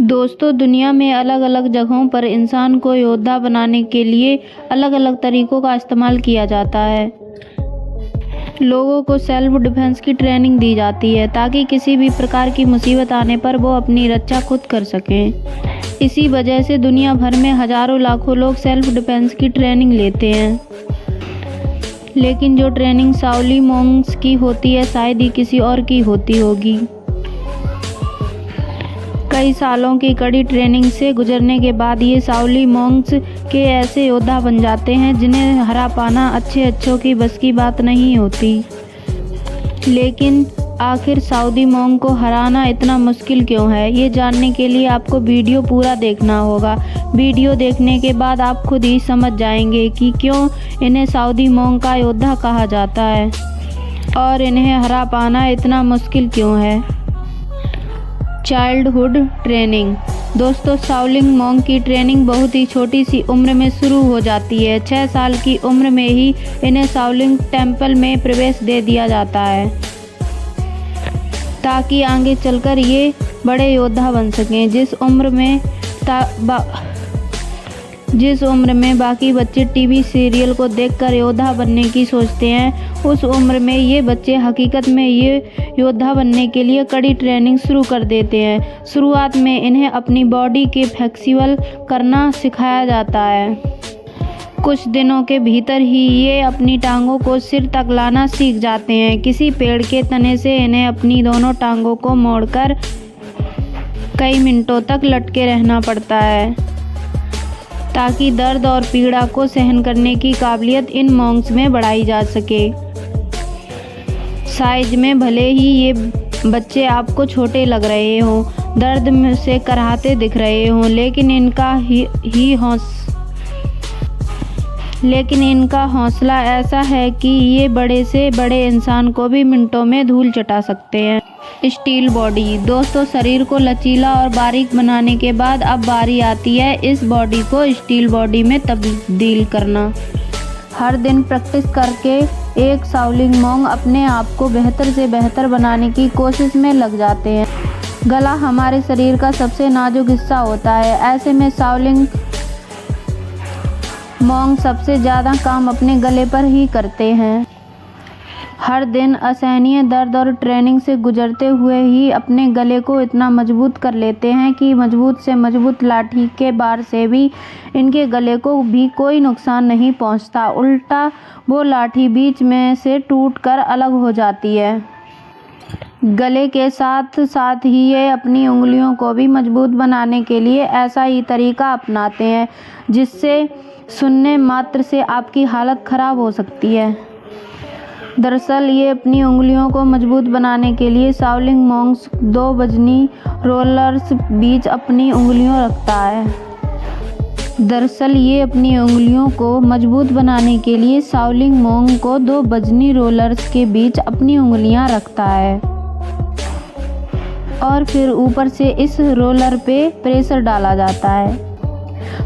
दोस्तों, दुनिया में अलग अलग जगहों पर इंसान को योद्धा बनाने के लिए अलग अलग तरीकों का इस्तेमाल किया जाता है। लोगों को सेल्फ डिफेंस की ट्रेनिंग दी जाती है ताकि किसी भी प्रकार की मुसीबत आने पर वो अपनी रक्षा खुद कर सकें। इसी वजह से दुनिया भर में हजारों लाखों लोग सेल्फ डिफेंस की ट्रेनिंग लेते हैं। लेकिन जो ट्रेनिंग शाओलिन मोंक्स की होती है, शायद ही किसी और की होती होगी। कई सालों की कड़ी ट्रेनिंग से गुजरने के बाद ये शाओलिन मोंक्स के ऐसे योद्धा बन जाते हैं जिन्हें हरा पाना अच्छों की बस की बात नहीं होती। लेकिन आखिर शाओलिन मोंक को हराना इतना मुश्किल क्यों है, ये जानने के लिए आपको वीडियो पूरा देखना होगा। वीडियो देखने के बाद आप खुद ही समझ जाएंगे कि क्यों इन्हें शाओलिन मोंक का योद्धा कहा जाता है और इन्हें हरा पाना इतना मुश्किल क्यों है। Childhood training. दोस्तों, शाओलिन मोंक की ट्रेनिंग बहुत ही छोटी सी उम्र में शुरू हो जाती है। 6 साल की उम्र में ही इन्हें शाओलिन टेम्पल में प्रवेश दे दिया जाता है ताकि आगे चलकर ये बड़े योद्धा बन सकें। जिस उम्र में बाकी बच्चे टीवी सीरियल को देखकर योद्धा बनने की सोचते हैं, उस उम्र में ये बच्चे हकीकत में ये योद्धा बनने के लिए कड़ी ट्रेनिंग शुरू कर देते हैं। शुरुआत में इन्हें अपनी बॉडी के फ्लेक्सिबल करना सिखाया जाता है। कुछ दिनों के भीतर ही ये अपनी टांगों को सिर तक लाना सीख जाते हैं। किसी पेड़ के तने से इन्हें अपनी दोनों टांगों को मोड़कर कई मिनटों तक लटके रहना पड़ता है ताकि दर्द और पीड़ा को सहन करने की काबिलियत इन मोंक्स में बढ़ाई जा सके। साइज में भले ही ये बच्चे आपको छोटे लग रहे हों, दर्द से कराहते दिख रहे हों, लेकिन इनका हौसला ऐसा है कि ये बड़े से बड़े इंसान को भी मिनटों में धूल चटा सकते हैं। Steel body. दोस्तों, शरीर को लचीला और बारीक बनाने के बाद अब बारी आती है इस बॉडी को स्टील बॉडी में तब्दील करना। हर दिन प्रैक्टिस करके एक शाओलिन मोंक अपने आप को बेहतर से बेहतर बनाने की कोशिश में लग जाते हैं। गला हमारे शरीर का सबसे नाजुक हिस्सा होता है। ऐसे में शाओलिन मोंक सबसे ज़्यादा काम अपने गले पर ही करते हैं। हर दिन असहनीय दर्द और ट्रेनिंग से गुजरते हुए ही अपने गले को इतना मजबूत कर लेते हैं कि मजबूत से मजबूत लाठी के बार से भी इनके गले को भी कोई नुकसान नहीं पहुंचता। उल्टा वो लाठी बीच में से टूटकर अलग हो जाती है। गले के साथ साथ ही ये अपनी उंगलियों को भी मजबूत बनाने के लिए ऐसा ही तरीका अपनाते हैं जिससे सुनने मात्र से आपकी हालत खराब हो सकती है। दरअसल ये अपनी उंगलियों को मजबूत बनाने के लिए शाओलिन मोंक्स 2 वजनी रोलर्स बीच अपनी उंगलियां रखता है। दरअसल ये अपनी उंगलियों को मजबूत बनाने के लिए शाओलिन मोंक को 2 वजनी रोलर्स के बीच अपनी उंगलियां रखता है और फिर ऊपर से इस रोलर पे प्रेशर डाला जाता है।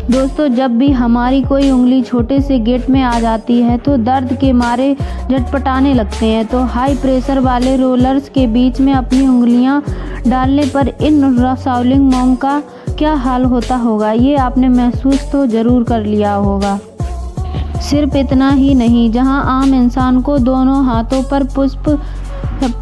दोस्तों, जब भी हमारी कोई उंगली छोटे से गेट में आ जाती है तो दर्द के मारे झटपटाने लगते हैं। तो हाई प्रेशर वाले रोलर्स के बीच में अपनी उंगलियां डालने पर इन शाओलिन मोंक का क्या हाल होता होगा, ये आपने महसूस तो ज़रूर कर लिया होगा। सिर्फ इतना ही नहीं, जहां आम इंसान को दोनों हाथों पर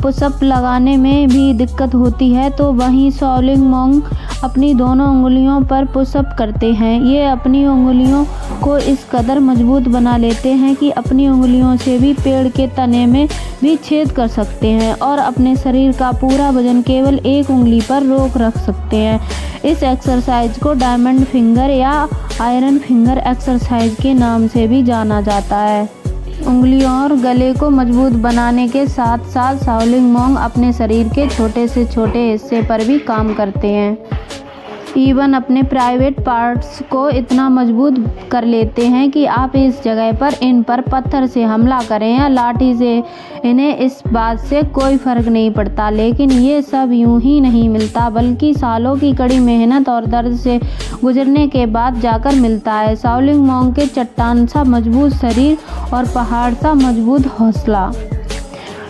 पुशअप लगाने में भी दिक्कत होती है, तो वहीं शाओलिन मोंक अपनी दोनों उंगलियों पर पुशअप करते हैं। ये अपनी उंगलियों को इस कदर मजबूत बना लेते हैं कि अपनी उंगलियों से भी पेड़ के तने में भी छेद कर सकते हैं और अपने शरीर का पूरा वजन केवल एक उंगली पर रोक रख सकते हैं। इस एक्सरसाइज को डायमंड फिंगर या आयरन फिंगर एक्सरसाइज के नाम से भी जाना जाता है। उंगलियों और गले को मजबूत बनाने के साथ साथ शाओलिन मोंक अपने शरीर के छोटे से छोटे हिस्से पर भी काम करते हैं। इवन अपने प्राइवेट पार्ट्स को इतना मजबूत कर लेते हैं कि आप इस जगह पर इन पर पत्थर से हमला करें या लाठी से, इन्हें इस बात से कोई फ़र्क नहीं पड़ता। लेकिन ये सब यूं ही नहीं मिलता, बल्कि सालों की कड़ी मेहनत और दर्द से गुजरने के बाद जाकर मिलता है। शाओलिन मोंक के चट्टान सा मजबूत शरीर और पहाड़ सा मजबूत हौसला।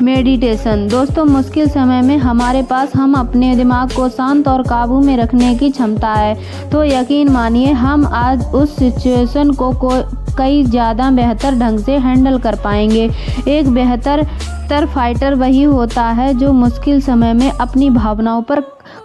मेडिटेशन। दोस्तों, मुश्किल समय में हमारे पास हम अपने दिमाग को शांत और काबू में रखने की क्षमता है, तो यकीन मानिए हम आज उस सिचुएशन को कई ज़्यादा बेहतर ढंग से हैंडल कर पाएंगे। एक बेहतर फाइटर वही होता है जो मुश्किल समय में अपनी भावनाओं पर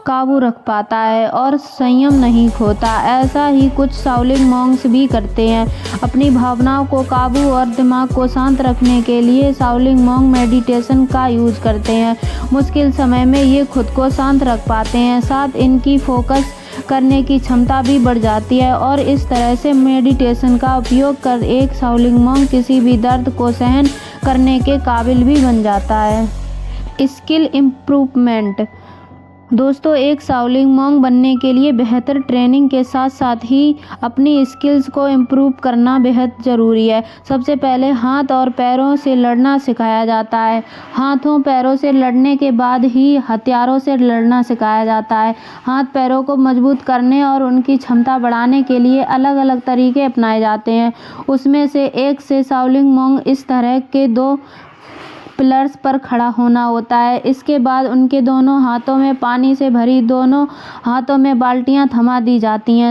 काबू रख पाता है और संयम नहीं खोता। ऐसा ही कुछ शाओलिन मॉन्क्स भी करते हैं। अपनी भावनाओं को काबू और दिमाग को शांत रखने के लिए शाओलिन मॉन्क मेडिटेशन का यूज करते हैं। मुश्किल समय में ये खुद को शांत रख पाते हैं, साथ इनकी फोकस करने की क्षमता भी बढ़ जाती है और इस तरह से मेडिटेशन का उपयोग कर एक शाओलिन मॉन्क किसी भी दर्द को सहन करने के काबिल भी बन जाता है। Skill improvement. दोस्तों, एक शाओलिन मॉन्क बनने के लिए बेहतर ट्रेनिंग के साथ साथ ही अपनी स्किल्स को इम्प्रूव करना बेहद ज़रूरी है। सबसे पहले हाथ और पैरों से लड़ना सिखाया जाता है। हाथों पैरों से लड़ने के बाद ही हथियारों से लड़ना सिखाया जाता है। हाथ पैरों को मजबूत करने और उनकी क्षमता बढ़ाने के लिए अलग अलग तरीके अपनाए जाते हैं। उसमें से एक से शाओलिन मॉन्क इस तरह के 2 पिलर्स पर खड़ा होना होता है। इसके बाद उनके दोनों हाथों में पानी से भरी दोनों हाथों में बाल्टियां थमा दी जाती हैं।